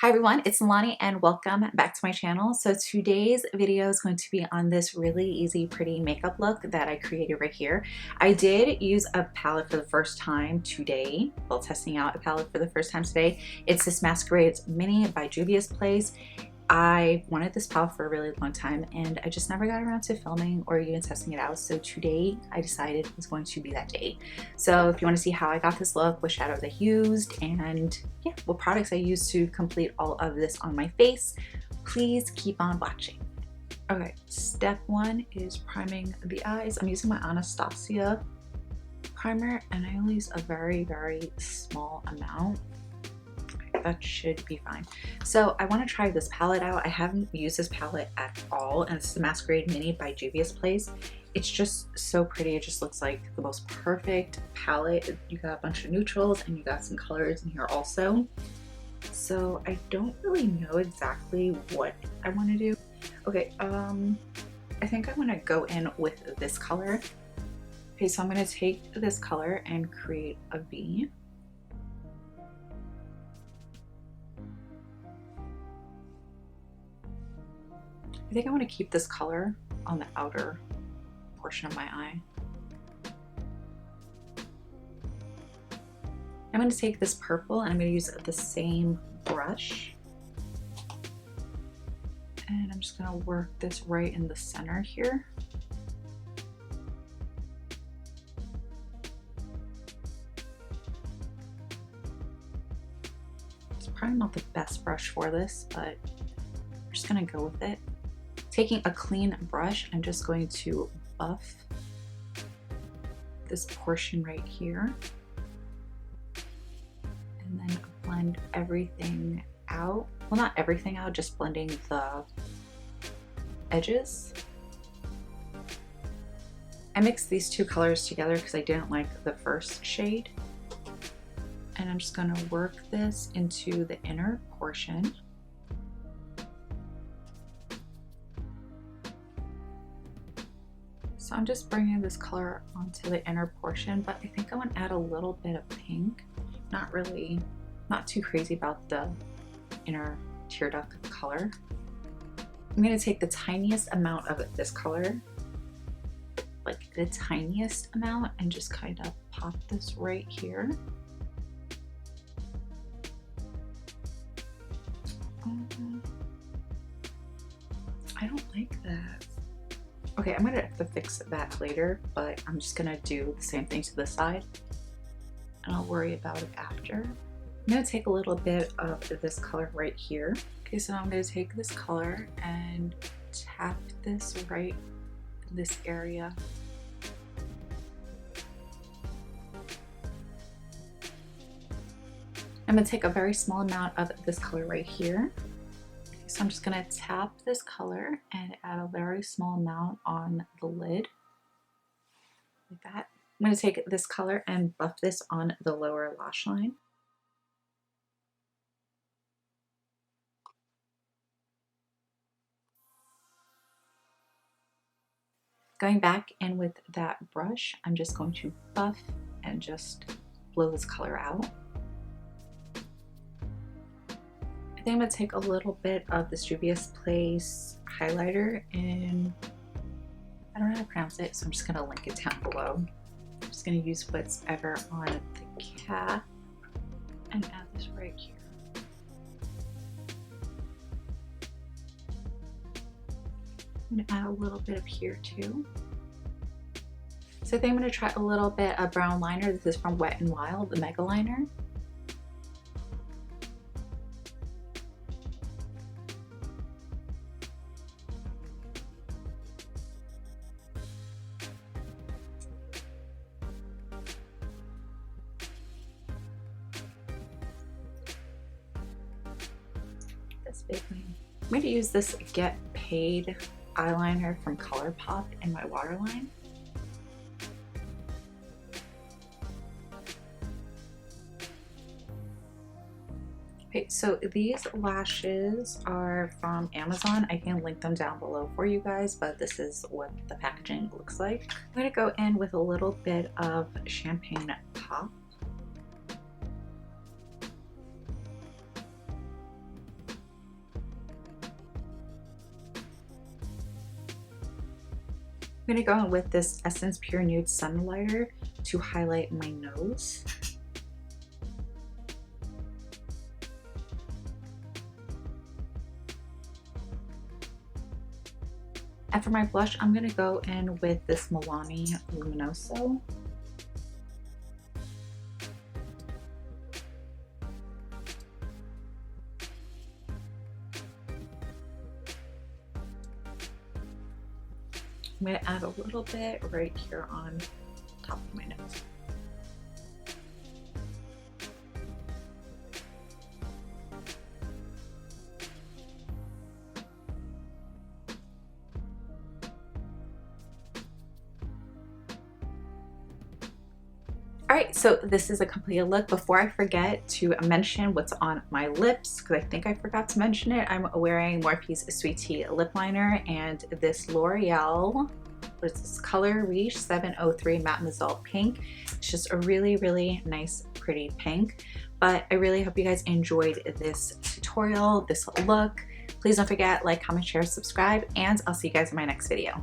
Hi everyone, it's Milani and welcome back to my channel. So today's video is going to be on this really easy, pretty makeup look that I created right here. I did use a palette for the first time today, while testing out a palette for the first time today. It's this Masquerade Mini by Juvia's Place. I wanted this palette for a really long time and I just never got around to filming or even testing it out. So today I decided it was going to be that day. So if you want to see how I got this look, what shadows I used, and yeah, what products I used to complete all of this on my face, please keep on watching. Okay, step one is priming the eyes. I'm using my Anastasia primer and I only use a very, very small amount. That should be fine. So I want to try this palette out. I haven't used this palette at all, and it's the Masquerade Mini by Juvia's Place. It's just so pretty. It just looks like the most perfect palette. You got a bunch of neutrals and you got some colors in here also. So I don't really know exactly what I want to do. Okay, I think I'm gonna go in with this color. Okay, so I'm gonna take this color and create a V. I think I want to keep this color on the outer portion of my eye. I'm going to take this purple and I'm going to use the same brush. And I'm just going to work this right in the center here. It's probably not the best brush for this, but I'm just going to go with it. Taking a clean brush, I'm just going to buff this portion right here and then blend everything out. Well, not everything out, just blending the edges. I mixed these two colors together because I didn't like the first shade. And I'm just going to work this into the inner portion. So I'm just bringing this color onto the inner portion, but I think I want to add a little bit of pink. Not too crazy about the inner tear duct color. I'm going to take the tiniest amount of this color, like the tiniest amount, and just kind of pop this right here. I don't like that. Okay, I'm gonna have to fix that later, but I'm just gonna do the same thing to this side and I'll worry about it after. I'm gonna take a little bit of this color right here. Okay, so I'm gonna take this color and tap this right in this area. I'm gonna take a very small amount of this color right here. So I'm just going to tap this color and add a very small amount on the lid, like that. I'm going to take this color and buff this on the lower lash line. Going back in with that brush, I'm just going to buff and just blow this color out. I think I'm going to take a little bit of this Juvia's Place highlighter and I don't know how to pronounce it, so I'm just going to link it down below. I'm just going to use what's ever on the cap and add this right here. I'm going to add a little bit up here too. So I think I'm going to try a little bit of brown liner. This is from Wet n Wild, the Megaliner. I'm going to use this Get Paid eyeliner from Colourpop in my waterline. Okay, so these lashes are from Amazon. I can link them down below for you guys, but this is what the packaging looks like. I'm going to go in with a little bit of Champagne Pop. I'm gonna go in with this Essence Pure Nude Sunlighter to highlight my nose. And for my blush, I'm gonna go in with this Milani Luminoso. I'm going to add a little bit right here on top of my nose. Alright, so this is a completed look. Before I forget to mention what's on my lips, because I think I forgot to mention it, I'm wearing Morphe Sweet Tea lip liner and this L'Oreal, what is this, Color Reach 703 Mademoiselle Pink. It's just a really, really nice, pretty pink. But I really hope you guys enjoyed this tutorial, this look. Please don't forget, like, comment, share, subscribe, and I'll see you guys in my next video.